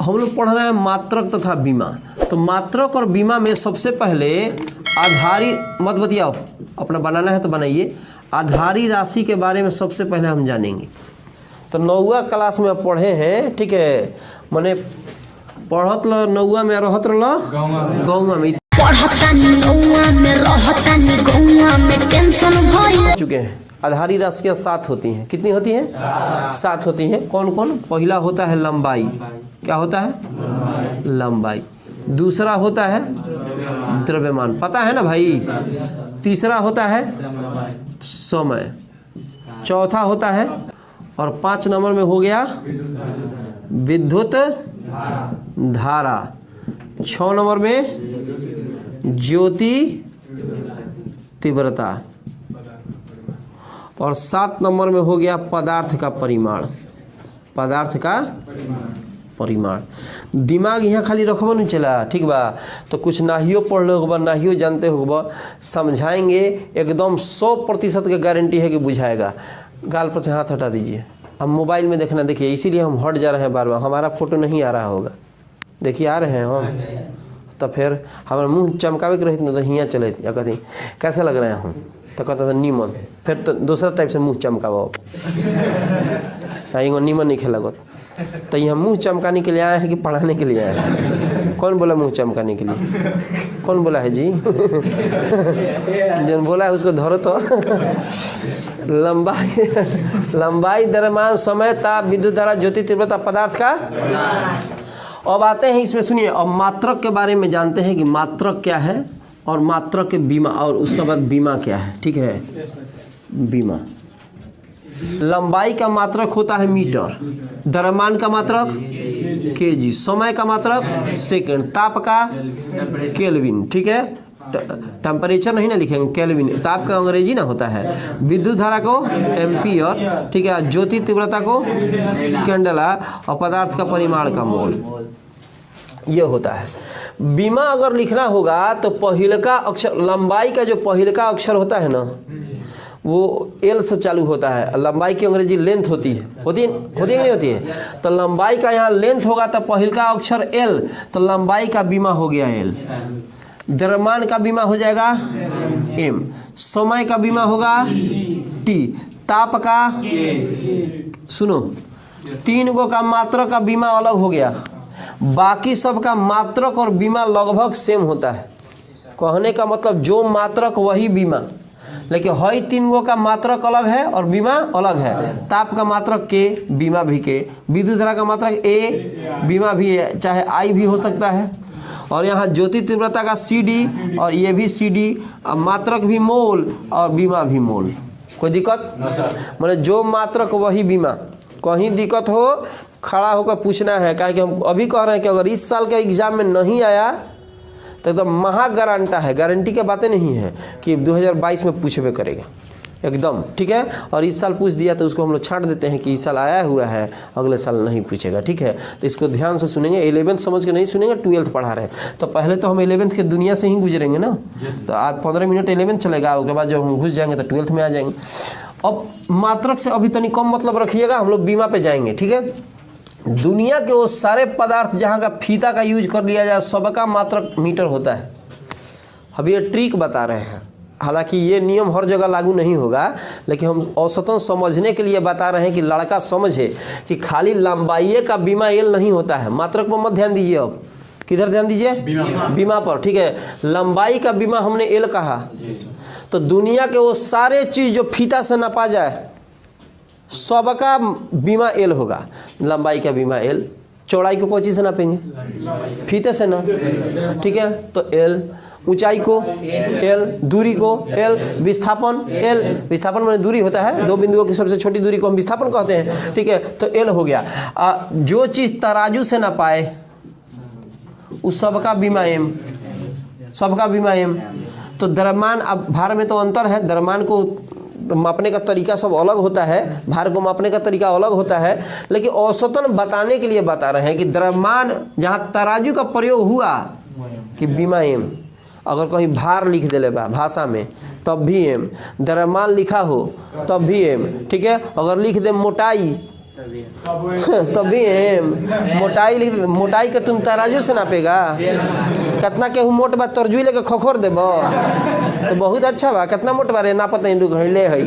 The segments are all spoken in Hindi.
हम लोग पढ़ रहे हैं मात्रक तथा बीमा। तो मात्रक और बीमा में सबसे पहले आधारी, मत बतियाओ, अपना बनाना है तो बनाइए। आधारी राशि के बारे में सबसे पहले हम जानेंगे। तो 9वीं क्लास में आप पढ़े हैं, ठीक है, मैंने पढ़त ल 9वीं में रहत रह गौवा में चुके हैं। आधारी राशियाँ 7 होती हैं। कितनी होती हैं? 7 होती हैं। कौन कौन? पहला होता है लंबाई। क्या होता है? लंबाई। दूसरा होता है द्रव्यमान, पता है ना भाई। तीसरा होता है समय। चौथा होता है, और 5 नंबर में हो गया विद्युत धारा। 6 नंबर में ज्योति तीव्रता, और 7 नंबर में हो गया पदार्थ का परिमाण। पदार्थ का परिमाण। दिमाग यहाँ खाली रखबो नहीं चला, ठीक बा। तो कुछ नाहियो पढ़ लो होगा, नाहियो जानते होगा, समझाएंगे एकदम 100% की गारंटी है कि बुझाएगा। गाल पर से हाथ हटा दीजिए। हम मोबाइल में देखना, देखिए, इसीलिए हम हट जा रहे हैं बार बार। हमारा फोटो नहीं आ रहा होगा, देखिए आ रहे हैं हम। तो फिर हमारा मुँह चमकावे के रहती, तो हियाँ चले या कहती कैसे लग रहे हैं हम, तो कहता था नीमन। फिर तो दूसरा टाइप से मुँह चमकाओ, नीमन नहीं खेला। तो यहाँ मुँह चमकाने के लिए आए हैं कि पढ़ाने के लिए आए हैं? कौन बोला मुँह चमकाने के लिए? कौन बोला है जी? जो बोला है उसको धरो तो। लंबाई, द्रव्यमान, समय, ताप, विद्युत धारा, ज्योति तीव्रता, पदार्थ का। अब आते हैं इसमें, सुनिए। अब मात्रक के बारे में जानते हैं कि मात्रक क्या है, और मात्रक के बीमा, और उसके बाद बीमा क्या है, ठीक है। बीमा, लंबाई का मात्रक होता है मीटर, द्रव्यमान का मात्रक केजी, समय का मात्रक सेकंड, ताप का केल्विन, ठीक है। टेम्परेचर नहीं ना लिखेंगे, केल्विन। ताप का अंग्रेजी ना होता है। विद्युत धारा को एम्पियर, ठीक है। ज्योति तीव्रता को कैंडेला, और पदार्थ का परिमाण का मोल, ये होता है। बीमा अगर लिखना होगा तो पहिलका अक्षर, लंबाई का जो पहिलका अक्षर होता है ना, वो एल से चालू होता है। लंबाई की अंग्रेजी लेंथ होती है, होती है कि नहीं होती है? तो लंबाई का यहाँ लेंथ होगा तो पहिलका अक्षर एल, तो लंबाई का बीमा हो गया एल। द्रव्यमान का बीमा हो जाएगा एम। समय का बीमा होगा टी। ताप का, सुनो, 3 गो का मात्रक का बीमा अलग हो गया। बाकी सब का मात्रक और बीमा लगभग सेम होता है। कहने का मतलब जो मात्रक वही बीमा, लेकिन हई 3 गो का मात्रक अलग है और बीमा अलग है। ताप का मात्रक के, बीमा भी के। विद्युत धारा का मात्रक ए, बीमा भी है, चाहे आई भी हो सकता है। और यहाँ ज्योति तीव्रता का CD, और ये भी CD, मात्रक भी मोल और बीमा भी मोल। कोई दिक्कत? मतलब जो मात्रक वही बीमा। कहीं दिक्कत हो खड़ा होकर पूछना है, क्या कि हम अभी कह रहे हैं कि अगर इस साल के एग्जाम में नहीं आया तो एकदम महा गारंटा है, गारंटी के बातें नहीं है कि 2022 में पूछबे करेगा एकदम, ठीक है। और इस साल पूछ दिया तो उसको हम लोग छांट देते हैं कि इस साल आया हुआ है, अगले साल नहीं पूछेगा, ठीक है। तो इसको ध्यान से सुनेंगे, 11th समझ के नहीं सुनेंगे, 12th पढ़ा रहे हैं। तो पहले तो हम 11th के दुनिया से ही गुजरेंगे ना। तो आज 15 मिनट 11th चलेगा, उसके बाद जब हम घुस जाएंगे तो 12th में आ जाएंगे। अब मात्रक से अभी तनी कम मतलब रखिएगा, हम लोग बीमा पे जाएंगे, ठीक है। दुनिया के वो सारे पदार्थ जहाँ का फीता का यूज कर लिया जाए, सबका मात्रक मीटर होता है। अब ये ट्रिक बता रहे हैं, हालांकि ये नियम हर जगह लागू नहीं होगा, लेकिन हम औसतन समझने के लिए बता रहे हैं कि लड़का समझे कि खाली लंबाई का बीमा एल नहीं होता है। मात्रक पर मत ध्यान दीजिए। अब किधर ध्यान दीजिए? बीमा पर, ठीक है। लंबाई का बीमा हमने एल कहा, तो दुनिया के वो सारे चीज जो फीता से नापा जाए सबका बीमा एल होगा। लंबाई का बीमा एल। चौड़ाई को कोई चीज से नापेंगे? फीते से ना, ठीक है। तो एल। ऊंचाई को एल, दूरी को एल, विस्थापन एल। विस्थापन माने दूरी होता है, 2 बिंदुओं की सबसे छोटी दूरी को हम विस्थापन कहते हैं, ठीक है। तो एल हो गया। जो चीज तराजू से ना पाए उस सबका बीमा एम, सबका बीमा एम। तो द्रव्यमान, अब भार में तो अंतर है, द्रव्यमान को मापने का तरीका सब अलग होता है, भार को मापने का तरीका अलग होता है, लेकिन औसतन बताने के लिए बता रहे हैं कि द्रव्यमान जहाँ तराजू का प्रयोग हुआ कि बीमा एम। अगर कहीं भार लिख देले बा भाषा में तब भी एम, द्रव्यमान लिखा हो तब भी एम, ठीक है। अगर लिख दे मोटाई तभी मोटाई लिख, मोटाई के तुम तराजू से नापेगा, कितना के मोट बा तरजुई लेके खखोर देबो तो बहुत अच्छा बा, कितना मोट बा रे नापत नहीं, 2 घंटे है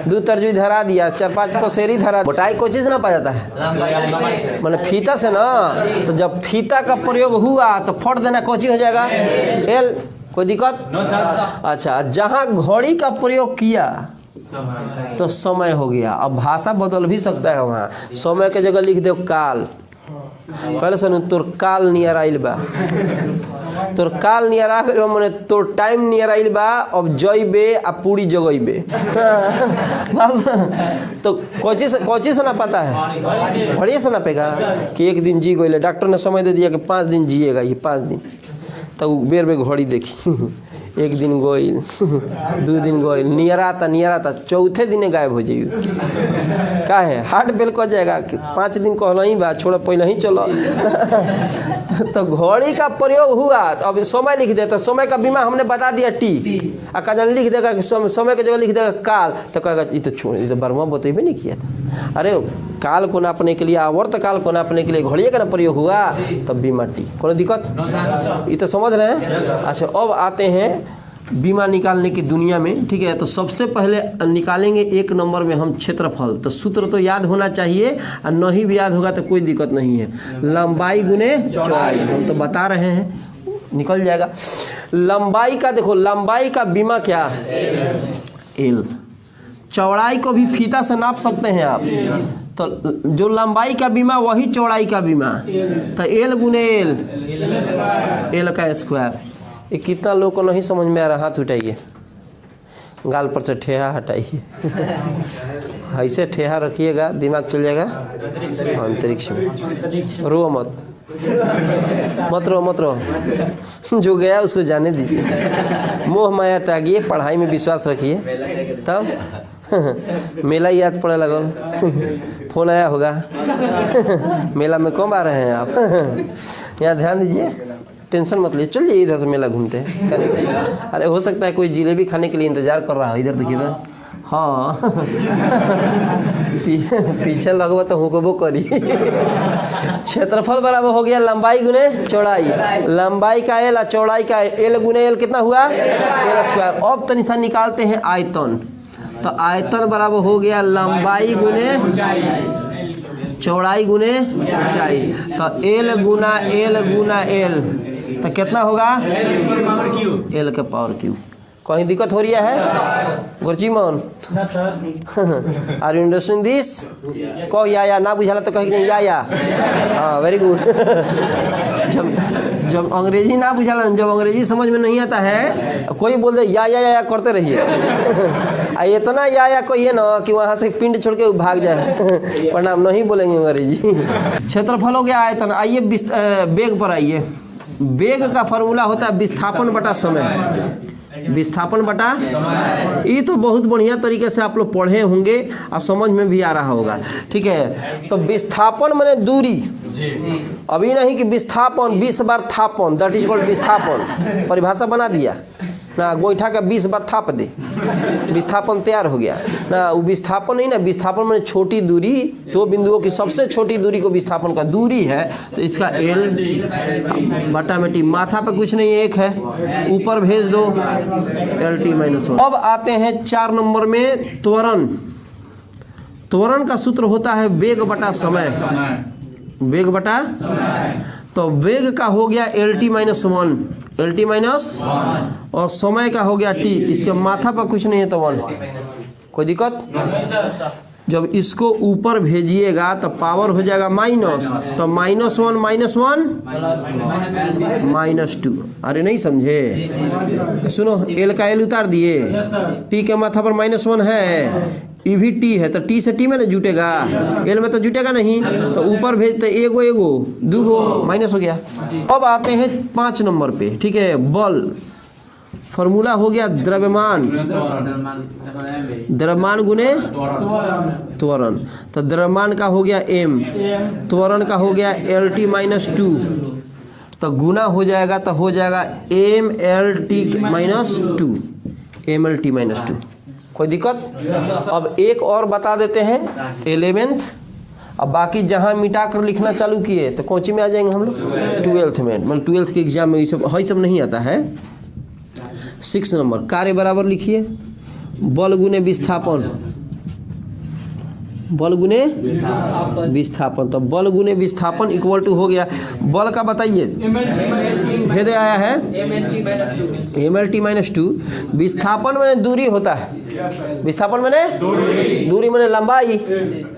2 तरजुई धरा दिया, 4-5 पसेरी धरा। मोटाई कोई चीज ना पा जाता है मैंने फीता से ना, तो जब फीता का प्रयोग हुआ तो फट देना कोची हो जाएगा एल, कोई दिक्कत? अच्छा, जहाँ घड़ी का प्रयोग किया तो समय हो गया। अब भाषा बदल भी सकता है, वहाँ समय के जगह लिख दो काल, कहले सुन तोर काल नियर आइल बा, तोर काल नियर आ गइल बा माने तोर टाइम नियर आइल बा, अब जइबे आ पूरी जगइबे तो कोची से ना पता है, घड़ी से ना पेगा कि 1 दिन जी गइले, डॉक्टर ने समय दे दिया कि 5 दिन जिएगा, ये 5 दिन, तो बेर बेर घड़ी देखी 1 दिन गोइल 2 दिन गोइल, नियरा था 4थे दिन गायब हो जाइए, का है हार्ट फेल कर जाएगा, 5 दिन कहला ही बा, छोड़ पहले ही चलो तो घड़ी का प्रयोग हुआ, तो अब समय लिख दे, तो समय का बीमा हमने बता दिया टी, अकाजन लिख देगा कि समय की जगह लिख देगा काल, तो कहेगा ये तो छोड़, ये तो बर्मा बतेबे नहीं किया था, अरे काल को नापने के लिए, आवर्त काल को नापने के लिए घड़िया का ना प्रयोग हुआ, तब बीमा टी, कोई दिक्कत? ये तो समझ रहे हैं। अच्छा, अब आते हैं बीमा निकालने की दुनिया में, ठीक है। तो सबसे पहले निकालेंगे 1 नंबर में हम क्षेत्रफल, तो सूत्र तो याद होना चाहिए, और नहीं भी याद होगा तो कोई दिक्कत नहीं है, लंबाई गुने चौड़ाई, हम तो बता रहे हैं निकल जाएगा। लंबाई का देखो, लंबाई का बीमा क्या है एल, चौड़ाई को भी फीता से नाप सकते हैं आप, तो जो लंबाई का बीमा वही चौड़ाई का बीमा, तो एल गुने एल का स्क्वायर। ये कितना लोग को नहीं समझ में आ रहा, हाथ उठाइए, गाल पर से ठेहा हटाइए ऐसे ठेहा रखिएगा, दिमाग चल जाएगा अंतरिक्ष में, रो मत रो जो गया उसको जाने दीजिए, मोह माया त्यागिए, पढ़ाई में विश्वास रखिए, तब मेला याद पड़े लगल फोन आया होगा मेला में कब आ रहे हैं आप यहाँ ध्यान दीजिए, टेंशन मत लीजिए, चल जाइए इधर से मेला घूमते हैं। अरे हो सकता है कोई जिलेबी खाने के लिए इंतजार कर रहा है, इधर देखिए ना, हाँ पीछे लगवा तो हुकबो करी। क्षेत्रफल बराबर हो गया लंबाई गुने चौड़ाई, लंबाई का एल और चौड़ाई का एल गुने एल कितना हुआ एल स्क्वायर। अब तनिक सा निकालते हैं आयतन, तो आयतन बराबर हो गया लंबाई गुने चौड़ाई गुने ऊंचाई, तो एल गुना एल तो कितना होगा एल के पावर क्यूब। कहीं दिक्कत हो रही है Gurjimohan? Are you understanding this? कहो या ना बुझाला तो कहीं या हाँ वेरी गुड। जब अंग्रेजी ना बुझाला, जब अंग्रेजी समझ में नहीं आता है, कोई बोल दे या करते रहिए, इतना या कहिए ना कि वहाँ से पिंड छोड़ के भाग जाए, प्रणाम नहीं बोलेंगे अंग्रेजी। क्षेत्रफल हो गया आयतन। आइए वेग पर आइए। वेग का फॉर्मूला होता है विस्थापन बटा समय, विस्थापन बटा, ये तो बहुत बढ़िया तरीके से आप लोग पढ़े होंगे और समझ में भी आ रहा होगा, ठीक है। तो विस्थापन माने दूरी, अभी नहीं कि विस्थापन 20 बार थापन, दैट इज कॉल्ड विस्थापन, परिभाषा बना दिया ना, गोईठा का 20 बार थाप दे, विस्थापन तैयार हो गया ना। वो विस्थापन नहीं ना, विस्थापन माने छोटी दूरी, 2 बिंदुओं की सबसे छोटी दूरी को विस्थापन का दूरी है, तो इसका एल बटा में टी, माथा पे कुछ नहीं, 1 है, ऊपर भेज दो एल टी माइनस 1। अब आते हैं 4 नंबर में त्वरण। त्वरण का सूत्र होता है वेग बटा समय, वेग बटा, तो वेग का हो गया L T minus 1, L T minus, और समय का हो गया टी, इसके माथा पर कुछ नहीं है तो 1, कोई दिक्कत? जब इसको ऊपर भेजिएगा तो पावर हो जाएगा माइनस, तो -1 -2। अरे नहीं समझे, सुनो, एल का एल उतार दिए, टी के माथा पर -1 है, ई भी टी है, तो टी से टी में ना जुटेगा, एल में तो जुटेगा नहीं, तो ऊपर भेजते एगो 2 माइनस हो गया। अब आते हैं 5 नंबर पे, ठीक है। बल, फॉर्मूला हो गया द्रव्यमान, द्रव्यमान गुने त्वरण, तो द्रव्यमान का हो गया m, त्वरण का हो गया एल टी माइनस 2, तो गुना हो जाएगा, तो हो जाएगा m L T minus 2, m L T minus 2, कोई दिक्कत? अब एक और बता देते हैं 11th अब बाकी जहाँ मिटा कर लिखना चालू किए तो कौन सी में आ जाएंगे हम लोग? 12th में। मतलब 12th के एग्जाम में ये सब नहीं आता है। 6 नंबर कार्य बराबर लिखिए बल गुने विस्थापन, बल गुने विस्थापन। तो बल गुने विस्थापन इक्वल टू हो गया बल का बताइए भेद आया है mlt माइनस 2। विस्थापन मैंने दूरी होता है, विस्थापन मैंने दूरी मैंने लंबाई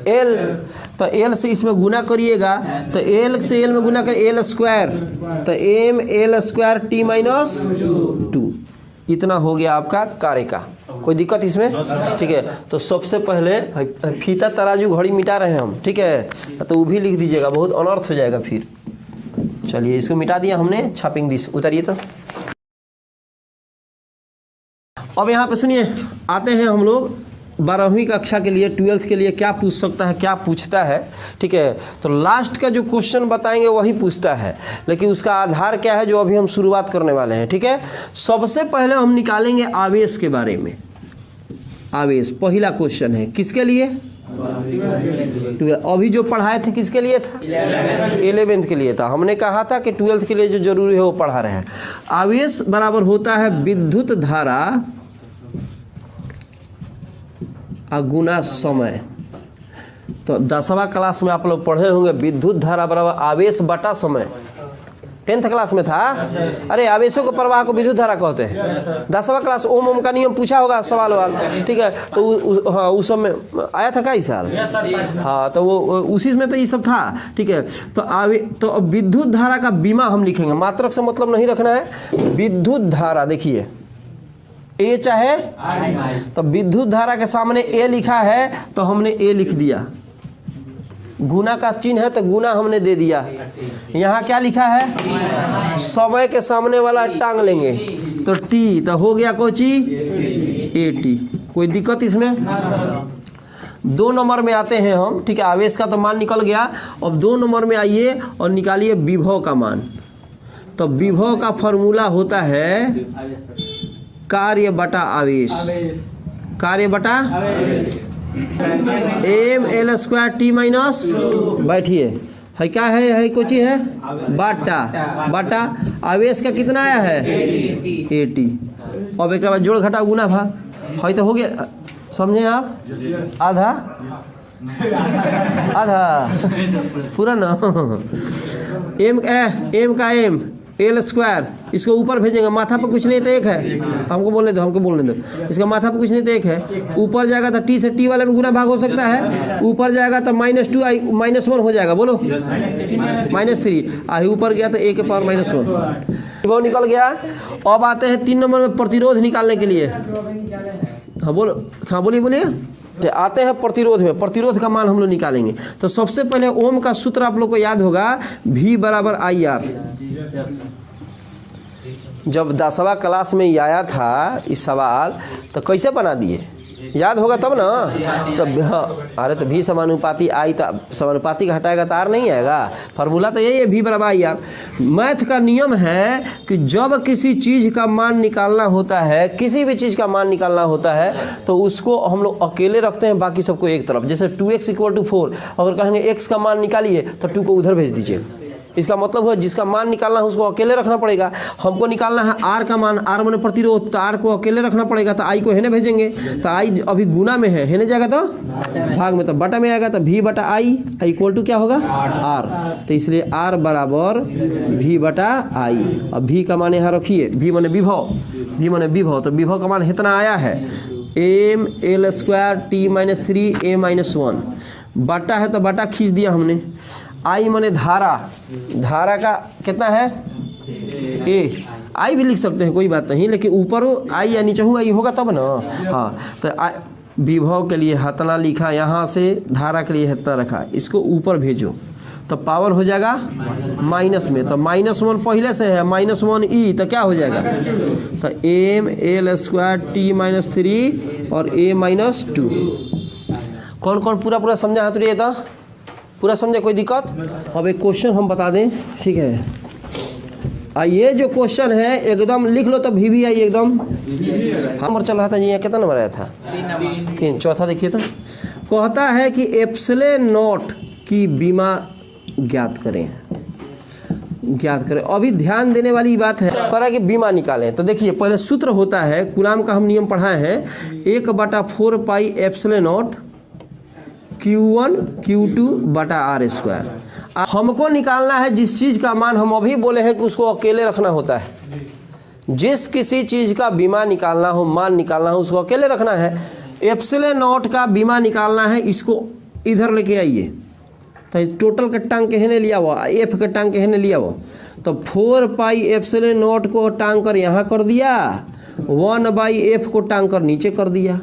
l। तो l से इसमें गुना करिएगा तो l से l में गुना कर l स्क्वायर, तो m l square t minus 2। इतना हो गया आपका कार्य का। कोई दिक्कत इसमें? ठीक है। तो सबसे पहले फीता तराजू घड़ी मिटा रहे हैं हम, ठीक है, तो वो भी लिख दीजिएगा, बहुत अनर्थ हो जाएगा फिर। चलिए इसको मिटा दिया हमने, छापिंग दिस उतारिए। तो अब यहाँ पे सुनिए, आते हैं हम लोग 12वीं कक्षा के लिए, 12th के लिए क्या पूछ सकता है, क्या पूछता है, ठीक है। तो लास्ट का जो क्वेश्चन बताएंगे वही पूछता है, लेकिन उसका आधार क्या है जो अभी हम शुरुआत करने वाले हैं, ठीक है। सबसे पहले हम निकालेंगे आवेश के बारे में। आवेश पहला क्वेश्चन है किसके लिए? अभी जो पढ़ाए थे किसके लिए था? 11th के लिए था। हमने कहा था कि 12th के लिए जो जरूरी है वो पढ़ा रहे हैं। आवेश बराबर होता है विद्युत धारा गुना समय। तो 10वां क्लास में आप लोग पढ़े होंगे विद्युत धारा बराबर आवेश बटा समय। 10th क्लास में था। अरे आवेशों को प्रवाह को विद्युत धारा कहते हैं। 10वां क्लास ओम का नियम पूछा होगा सवाल वाल, ठीक है। तो हाँ उस समय आया था कई साल। हाँ तो वो उसी में तो ये सब था, ठीक है। तो अब विद्युत धारा का बीमा हम लिखेंगे, मात्रक से मतलब नहीं रखना है। विद्युत धारा देखिए ए चाहे, तो विद्युत धारा के सामने ए लिखा है तो हमने ए लिख दिया, गुना का चिन्ह है तो गुना हमने दे दिया। यहाँ क्या लिखा है? समय के सामने वाला टांग लेंगे तो टी, तो हो गया कोची ए टी। कोई दिक्कत इसमें? 2 नंबर में आते हैं हम, ठीक है। आवेश का तो मान निकल गया। अब 2 नंबर में आइए और निकालिए विभव का मान। तो विभव का फॉर्मूला होता है कार्य बटा आवेश, कार्य बटा ml स्क्वायर टी माइनस, बैठिए है क्या है कोची है बाटा, बाटा आवेश का कितना आया है 80। अब एक बाद जोड़ घटा गुना भाग है तो हो गया, समझे आप? आधा आधा पूरा ना। एम का एम एल स्क्वायर, इसको ऊपर भेजेंगे, माथा पर कुछ नहीं तो एक है, हमको बोलने दो, इसका माथा पर कुछ नहीं तो एक है। ऊपर जाएगा तो टी से टी वाले में गुना भाग हो सकता है, ऊपर जाएगा तो -2 -1 हो जाएगा, बोलो -3 ऊपर गया तो a के पावर -1 वो निकल गया। अब आते हैं 3 नंबर में प्रतिरोध निकालने के लिए। हाँ बोलो, हाँ बोलिए। आते हैं प्रतिरोध में, प्रतिरोध का मान हम लोग निकालेंगे। तो सबसे पहले ओम का सूत्र आप लोग को याद होगा, V बराबर IR। जब 10वां क्लास में ये आया था इस सवाल तो कैसे बना दिए, याद होगा तब ना। तब हाँ, अरे तो भी समानुपाती आई, तो समानुपाती का हटाएगा तो आर नहीं आएगा। फार्मूला तो यही है V बराबर IR। मैथ का नियम है कि जब किसी चीज़ का मान निकालना होता है, किसी भी चीज़ का मान निकालना होता है तो उसको हम लोग अकेले रखते हैं, बाकी सबको एक तरफ। जैसे 2x = 4, अगर कहेंगे x का मान निकालिए तो 2 को उधर भेज दीजिए। इसका मतलब हुआ जिसका मान निकालना है उसको अकेले रखना पड़ेगा। हमको निकालना है आर का मान, आर माने प्रतिरोध, तो आर को अकेले रखना पड़ेगा, तो आई को हेने भेजेंगे। तो आई अभी गुना में है, हेने जाएगा तो भाग में, तो बटा में आएगा, तो V बटा आई इक्वल टू क्या होगा आर। तो इसलिए आर बराबर V बटा आई। अब V का मान यहाँ रखिए, V माने विभव, V माने विभव, तो विभव का मान इतना आया है ml स्क्वायर t -3 a -1। बटा है तो बटा खींच दिया हमने। आई माने धारा, धारा का कितना है ए, आई भी लिख सकते हैं कोई बात नहीं, लेकिन ऊपर आई या नीचे हुआ आई होगा तब ना। हाँ तो विभव के लिए हतना लिखा, यहाँ से धारा के लिए हतना रखा, इसको ऊपर भेजो तो पावर हो जाएगा माइनस में। तो -1 पहले से है, -1 ई, तो क्या हो जाएगा, तो ml स्क्वायर t -3 और a -2। कौन कौन पूरा समझा हाथ उठाइए तो, पूरा समझे, कोई दिक्कत? अब एक क्वेश्चन हम बता दें, ठीक है। ये जो क्वेश्चन है एकदम लिख लो तो भी आई एकदम। नंबर चल रहा था जी, यहाँ कितना नंबर आया था? 3। चौथा देखिए तो कहता है कि एप्सिलॉन नॉट की बीमा ज्ञात करें। अभी ध्यान देने वाली बात है, करा कि बीमा निकालें। तो देखिए पहले सूत्र होता है, कूलाम का हम नियम पढ़ाए हैं, 1/4 pi epsilon not Q1 Q2 बटा R स्क्वायर। हमको निकालना है जिस चीज़ का मान हम अभी बोले हैं कि उसको अकेले रखना होता है। जिस किसी चीज़ का बीमा निकालना हो, मान निकालना हो, उसको अकेले रखना है। एप्सिलॉन नॉट का बीमा निकालना है, इसको इधर लेके आइए। तो टोटल का टांग कहने लिया वो, एफ का टांग कहने लिया वो, तो 4 पाई एप्सिलॉन नॉट को टांग कर यहाँ कर दिया, 1/f को टांग कर नीचे कर दिया,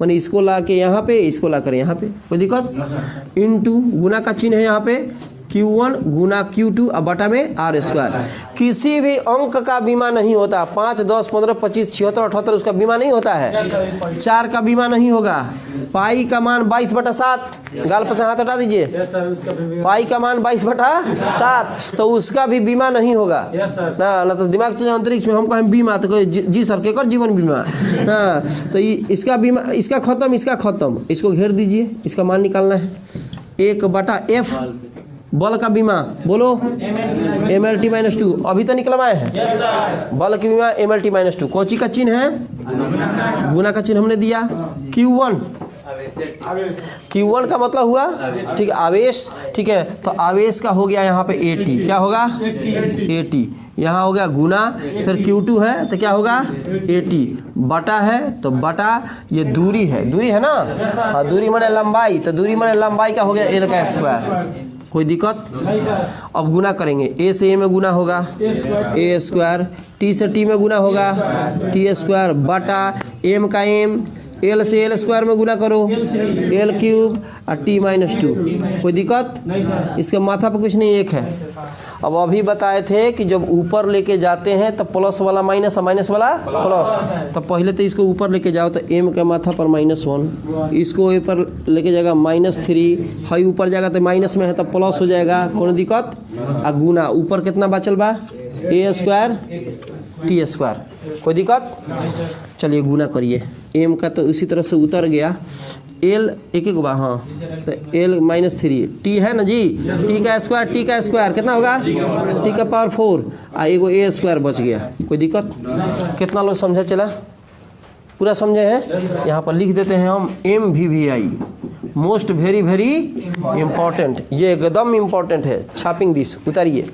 माने इसको ला के यहाँ पे, इसको ला कर यहाँ पे, कोई दिक्कत। इनटू गुना का चिन्ह है यहाँ पे, Q1 गुना Q2 अब बटा में R स्क्वायर। किसी भी अंक का बीमा नहीं होता, 5, 10, 15, 25, 76, 78 उसका बीमा नहीं होता है। 4 का बीमा नहीं होगा। पाई का मान 22/7, गाल पर से हाथ हटा दीजिए। पाई का मान 22/7, तो उसका भी बीमा नहीं होगा ना तो दिमाग चले अंतरिक्ष में हम कहें बीमा तो जी सर के कर जीवन बीमा ना, तो इसका बीमा, इसका खत्म, इसका खत्म, इसको घेर दीजिए। इसका मान निकालना है 1/f बल का बीमा, बोलो MLT-2, अभी तो निकलवाए हैं। बल की बीमा MLT-2, कोची का चिन्ह है, गुना का चिन्ह हमने दिया। Q1 का मतलब हुआ, ठीक है, आवेश, ठीक है, तो आवेश का हो गया यहाँ पे 80, क्या होगा 80, यहाँ हो गया गुना, फिर Q2 है तो क्या होगा 80, बटा है तो बटा, ये दूरी है ना, हाँ दूरी माने लंबाई, तो दूरी माने लंबाई का हो गया L का स्क्वायर। कोई दिक्कत। अब गुना करेंगे, A से A में गुना होगा A स्क्वायर, T से T में गुना होगा T स्क्वायर, बटा M का M, L से L स्क्वायर में गुना करो L क्यूब और T-2। कोई दिक्कत। इसके माथा पर कुछ नहीं, एक है। अब अभी बताए थे कि जब ऊपर लेके जाते हैं तो प्लस वाला माइनस और माइनस वाला प्लस, तो पहले तो इसको ऊपर लेके जाओ तो M का माथा पर -1, इसको ऊपर लेके जाएगा -3, हाई ऊपर जाएगा तो माइनस में है तो प्लस हो जाएगा, कौन दिक्कत। आ गुना ऊपर कितना बचल बा A स्क्वायर T स्क्वायर, कोई दिक्कत। चलिए गुना करिए, M का तो उसी तरह से उतर गया, L एक बार, हाँ तो L -3, T है ना जी, T का स्क्वायर कितना होगा, T का पावर 4, आ एगो A स्क्वायर बच गया, कोई दिक्कत। कितना लोग समझा चला, पूरा समझे हैं। यहाँ पर लिख देते हैं हम MVVI, मोस्ट वेरी इम्पोर्टेंट, ये एकदम इम्पोर्टेंट है, छापिंग दिस, उतारिए।